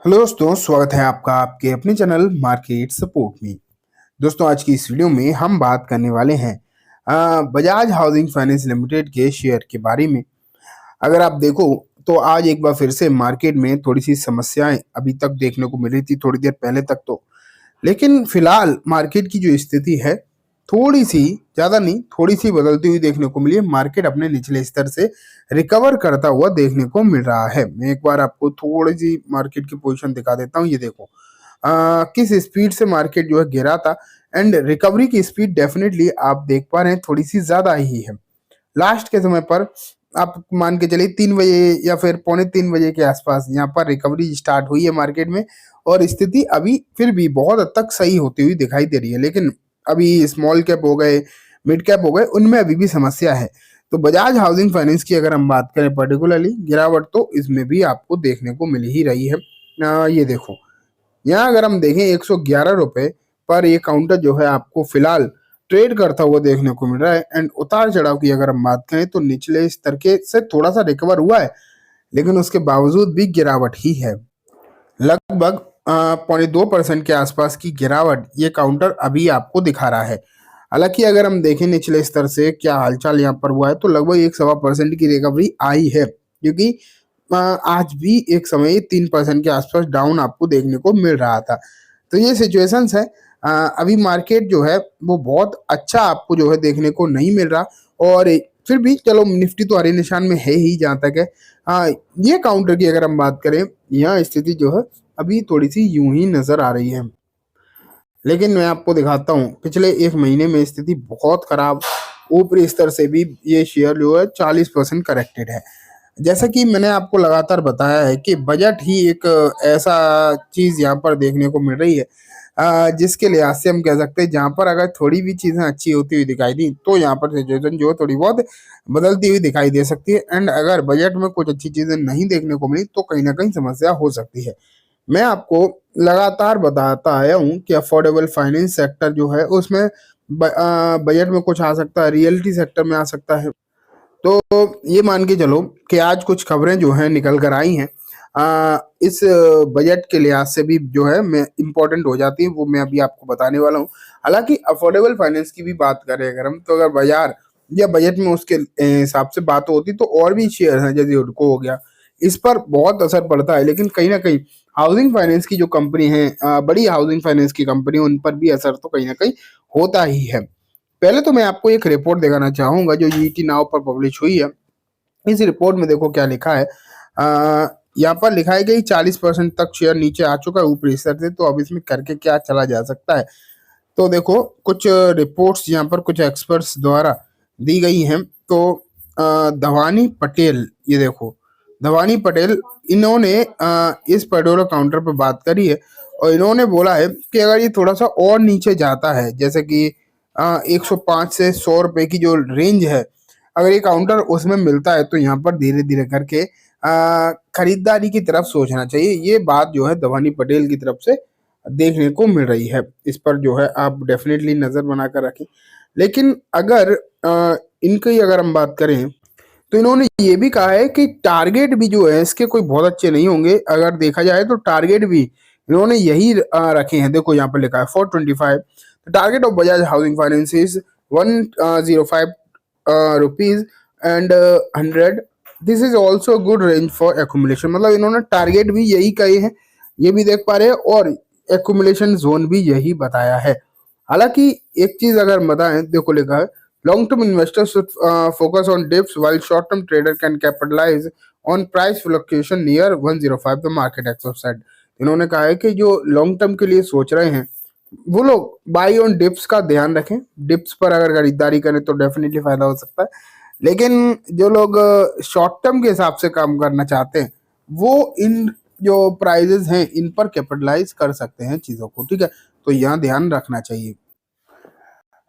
Hello दोस्तों, स्वागत है आपका आपके अपने चैनल मार्केट सपोर्ट में। दोस्तों, आज की इस वीडियो में हम बात करने वाले हैं बजाज हाउसिंग फाइनेंस लिमिटेड के शेयर के बारे में। अगर आप देखो तो आज एक बार फिर से मार्केट में थोड़ी सी समस्याएं अभी तक देखने को मिल रही थी थोड़ी देर पहले तक तो, लेकिन फिलहाल मार्केट की जो स्थिति है थोड़ी सी, ज्यादा नहीं, थोड़ी सी बदलती हुई देखने को मिली है। मार्केट अपने निचले स्तर से रिकवर करता हुआ देखने को मिल रहा है। मैं एक बार आपको थोड़ी सी मार्केट की पोजीशन दिखा देता हूँ। ये देखो किस स्पीड से मार्केट जो है गिरा था, एंड रिकवरी की स्पीड डेफिनेटली आप देख पा रहे हैं थोड़ी सी ज्यादा ही है। लास्ट के समय पर आप मान के चलिए 3 बजे या फिर पौने 3 बजे के आसपास यहाँ पर रिकवरी स्टार्ट हुई है मार्केट में, और स्थिति अभी फिर भी बहुत हद तक सही होती हुई दिखाई दे रही है। लेकिन अभी स्मॉल कैप हो गए, मिड कैप हो गए, उनमें अभी भी समस्या है। तो बजाज हाउसिंग फाइनेंस की अगर हम बात करें पर्टिकुलरली गिरावट, तो इसमें भी आपको देखने को मिल ही रही है। ये देखो, यहाँ अगर हम देखें 111 रुपए पर ये काउंटर जो है आपको फिलहाल ट्रेड करता हुआ देखने को मिल रहा है। एंड उतार चढ़ाव की अगर हम बात करें तो निचले स्तर के से थोड़ा सा रिकवर हुआ है, लेकिन उसके बावजूद भी गिरावट ही है। लगभग 0.2% के आसपास की गिरावट ये काउंटर अभी आपको दिखा रहा है। हालांकि अगर हम देखें निचले स्तर से क्या हालचाल यहाँ पर हुआ है, तो लगभग 1.25% की रिकवरी आई है, क्योंकि आज भी एक समय 3% के आसपास डाउन आपको देखने को मिल रहा था। तो ये सिचुएशंस है। अभी मार्केट जो है वो बहुत अच्छा आपको जो है देखने को नहीं मिल रहा, और फिर भी चलो निफ्टी तो हरे निशान में है ही जहाँ तक है। ये काउंटर की अगर हम बात करें, यह स्थिति जो है अभी थोड़ी सी यूं ही नजर आ रही है। लेकिन मैं आपको दिखाता हूँ पिछले एक महीने में स्थिति बहुत खराब, ऊपरी स्तर से भी ये शेयर जो है 40% करेक्टेड है। जैसा कि मैंने आपको लगातार बताया है कि बजट ही एक ऐसा चीज यहाँ पर देखने को मिल रही है, जिसके लिहाज से हम कह सकते हैं जहाँ पर अगर थोड़ी भी चीजें अच्छी होती हुई दिखाई दी तो यहाँ पर सिचुएशन जो है थोड़ी बहुत बदलती हुई दिखाई दे सकती है। एंड अगर बजट में कुछ अच्छी चीजें नहीं देखने को मिली तो कहीं ना कहीं समस्या हो सकती है। मैं आपको लगातार बताता आया हूँ कि अफोर्डेबल फाइनेंस सेक्टर जो है उसमें बजट में कुछ आ सकता है, रियलिटी सेक्टर में आ सकता है। तो ये मान के चलो कि आज कुछ खबरें जो हैं निकल कर आई हैं, इस बजट के लिहाज से भी जो है मैं इम्पोर्टेंट हो जाती है, वो मैं अभी आपको बताने वाला हूँ। हालांकि अफोर्डेबल फाइनेंस की भी बात करें अगर हम, तो अगर बाजार या बजट में उसके हिसाब से बात होती तो और भी शेयर हैं जैसे हुडको हो गया, इस पर बहुत असर पड़ता है। लेकिन कहीं ना कहीं हाउसिंग फाइनेंस की जो कंपनी है, बड़ी हाउसिंग फाइनेंस की कंपनी, उन पर भी असर तो कहीं ना कहीं होता ही है। पहले तो मैं आपको एक रिपोर्ट दिखाना चाहूंगा जो ईटी नाउ पर पब्लिश हुई है। इस रिपोर्ट में देखो क्या लिखा है। यहाँ पर लिखा है कि 40% तक शेयर नीचे आ चुका है ऊपरी स्तर से, तो अब इसमें करके क्या चला जा सकता है। तो देखो कुछ रिपोर्ट्स यहाँ पर कुछ एक्सपर्ट्स द्वारा दी गई हैं। तो धवानी पटेल, ये देखो धवानी पटेल, इन्होंने इस पर्टिकुलर काउंटर पर बात करी है, और इन्होंने बोला है कि अगर ये थोड़ा सा और नीचे जाता है, जैसे कि 105 से 100 रुपए की जो रेंज है, अगर ये काउंटर उसमें मिलता है तो यहाँ पर धीरे धीरे करके खरीदारी की तरफ सोचना चाहिए। ये बात जो है धवानी पटेल की तरफ से देखने को मिल रही है। इस पर जो है आप डेफिनेटली नजर बनाकर रखें। लेकिन अगर इनकी अगर हम बात करें तो इन्होंने ये भी कहा है कि टारगेट भी जो है इसके कोई बहुत अच्छे नहीं होंगे। अगर देखा जाए तो टारगेट भी इन्होंने यही रखे हैं। देखो यहाँ पर लिखा है 425, target of Bajaj housing finance is 105 rupees and 100। This is also good range for accumulation. मतलब इन्होंने टारगेट भी यही कहे हैं, ये भी देख पा रहे हैं, और एक्यूमुलेशन जोन भी यही बताया है। हालांकि एक चीज अगर बताएं, देखो लिखा है long term investor should focus on dips while short term trader can capitalise on price fluctuation near 105 the market access side. इन्होंने कहा है कि जो लॉन्ग टर्म के लिए सोच रहे हैं वो लोग बाई ऑन डिप्स का ध्यान रखें। डिप्स पर अगर खरीदारी करें तो डेफिनेटली फायदा हो सकता है। लेकिन जो लोग शॉर्ट टर्म के हिसाब से काम करना चाहते हैं वो इन जो प्राइजेस हैं इन पर कैपिटलाइज कर सकते हैं चीजों को, ठीक है। तो यहाँ ध्यान रखना चाहिए।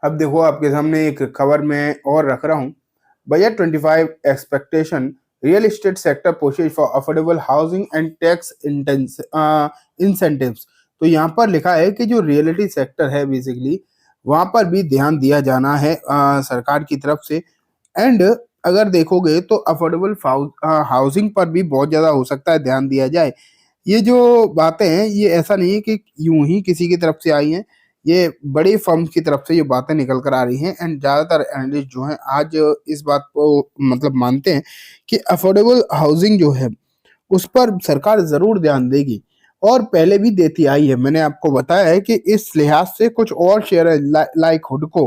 अब देखो आपके सामने एक खबर मैं और रख रहा हूँ। Budget 25 expectation, real estate sector pushes for affordable housing and tax incentives. तो यहाँ पर लिखा है कि जो रियलिटी सेक्टर है बेसिकली वहां पर भी ध्यान दिया जाना है सरकार की तरफ से। एंड अगर देखोगे तो अफोर्डेबल हाउसिंग पर भी बहुत ज्यादा हो सकता है ध्यान दिया जाए। ये जो बातें हैं ये ऐसा नहीं है कि यूं ही किसी की तरफ से आई हैं, ये बड़ी फर्म की तरफ से ये बातें निकल कर आ रही हैं। एंड ज़्यादातर एनालिस्ट जो हैं आज इस बात को मतलब मानते हैं कि अफोर्डेबल हाउसिंग जो है उस पर सरकार ज़रूर ध्यान देगी और पहले भी देती आई है। मैंने आपको बताया है कि इस लिहाज से कुछ और शेयर है लाइक हुडको,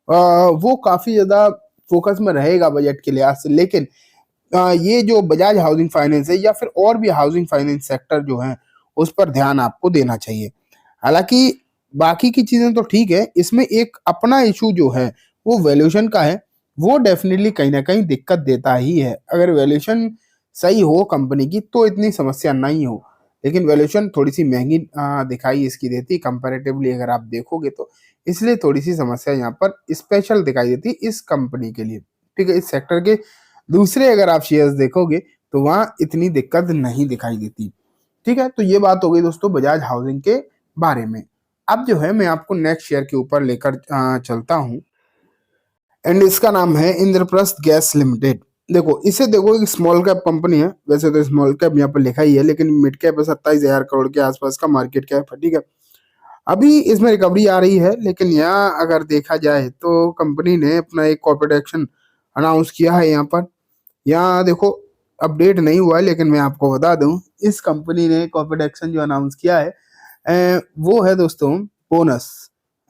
वो काफ़ी ज़्यादा फोकस में रहेगा बजट के लिहाज से। लेकिन ये जो बजाज हाउसिंग फाइनेंस है या फिर और भी हाउसिंग फाइनेंस सेक्टर जो है उस पर ध्यान आपको देना चाहिए। हालांकि बाकी की चीजें तो ठीक है, इसमें एक अपना इशू जो है वो वैल्यूएशन का है। वो डेफिनेटली कहीं ना कहीं दिक्कत देता ही है। अगर वैल्यूएशन सही हो कंपनी की तो इतनी समस्या नहीं हो, लेकिन वैल्यूएशन थोड़ी सी महंगी दिखाई इसकी देती कंपैरेटिवली अगर आप देखोगे तो, इसलिए थोड़ी सी समस्या यहाँ पर स्पेशल दिखाई देती इस कंपनी के लिए। ठीक है, इस सेक्टर के दूसरे अगर आप शेयर्स देखोगे तो वहां इतनी दिक्कत नहीं दिखाई देती। ठीक है, तो ये बात हो गई दोस्तों बजाज हाउसिंग के बारे में। अब जो है मैं आपको नेक्स्ट शेयर के ऊपर लेकर चलता हूँ एंड इसका नाम है इंद्रप्रस्थ गैस लिमिटेड। देखो इसे देखो, एक स्मॉल कैप कंपनी है। वैसे तो स्मॉल कैप यहाँ पर लिखा ही है, लेकिन मिड कैप है, 27,000 करोड़ के आसपास का मार्केट कैप है। ठीक है, अभी इसमें रिकवरी आ रही है, लेकिन यहाँ अगर देखा जाए तो कंपनी ने अपना एक कॉर्पोरेट एक्शन अनाउंस किया है। यहाँ पर यहाँ देखो अपडेट नहीं हुआ है, लेकिन मैं आपको बता दूं इस कंपनी ने कॉर्पोरेट एक्शन जो अनाउंस किया है वो है दोस्तों बोनस।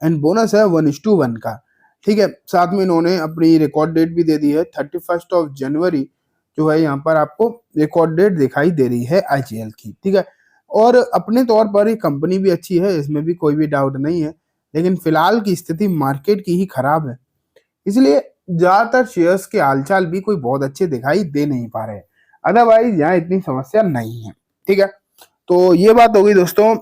एंड बोनस है 1:1 का। ठीक है, साथ में इन्होंने अपनी रिकॉर्ड डेट भी दे दी है, 31 जनवरी जो है यहाँ पर आपको रिकॉर्ड डेट दिखाई दे रही है आईजीएल की। ठीक है, और अपने तौर पर ये कंपनी भी अच्छी है, इसमें भी कोई भी डाउट नहीं है, लेकिन फिलहाल की स्थिति मार्केट की ही खराब है, इसलिए ज्यादातर शेयर्स के हालचाल भी कोई बहुत अच्छे दिखाई दे नहीं पा रहे। अदरवाइज यहाँ इतनी समस्या नहीं है। ठीक है, तो ये बात हो गई दोस्तों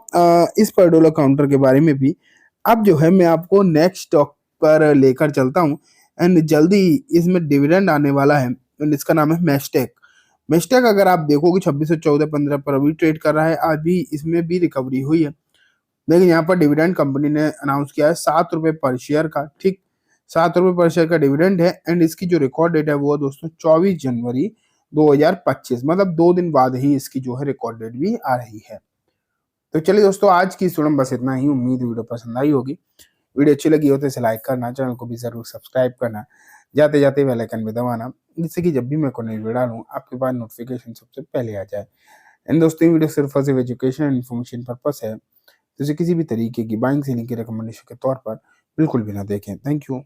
इस पर डॉलर काउंटर के बारे में भी। अब जो है मैं आपको नेक्स्ट स्टॉक पर लेकर चलता हूँ एंड जल्दी इसमें डिविडेंड आने वाला है एंड इसका नाम है मैस्टेक। मैस्टेक अगर आप देखोगे 2614-15 पर अभी ट्रेड कर रहा है, अभी इसमें भी रिकवरी हुई है, लेकिन यहाँ पर डिविडेंड कंपनी ने अनाउंस किया है 7 रुपए पर शेयर का। ठीक, 7 रुपए पर शेयर का डिविडेंड है एंड इसकी जो रिकॉर्ड डेट है वो है दोस्तों 24 जनवरी 2025, मतलब 2 दिन बाद ही इसकी जो है रिकॉर्ड डेट भी आ रही है। तो चलिए दोस्तों, आज की इस बस इतना ही। उम्मीद वीडियो पसंद आई होगी। वीडियो अच्छी लगी हो तो इसे लाइक करना, चैनल को भी जरूर सब्सक्राइब करना, जाते जाते बेल आइकन भी दबाना, जिससे कि जब भी मैं कोई नई वीडियो डालूं आपके पास नोटिफिकेशन सबसे पहले आ जाए। एंड दोस्तों ये वीडियो सिर्फ और सिर्फ एजुकेशन एंड इन्फॉर्मेशन पर्पस है, तो इसे किसी भी तरीके की बाइंग सेलिंग की रिकमेंडेशन के तौर पर बिल्कुल भी ना देखें। Thank you.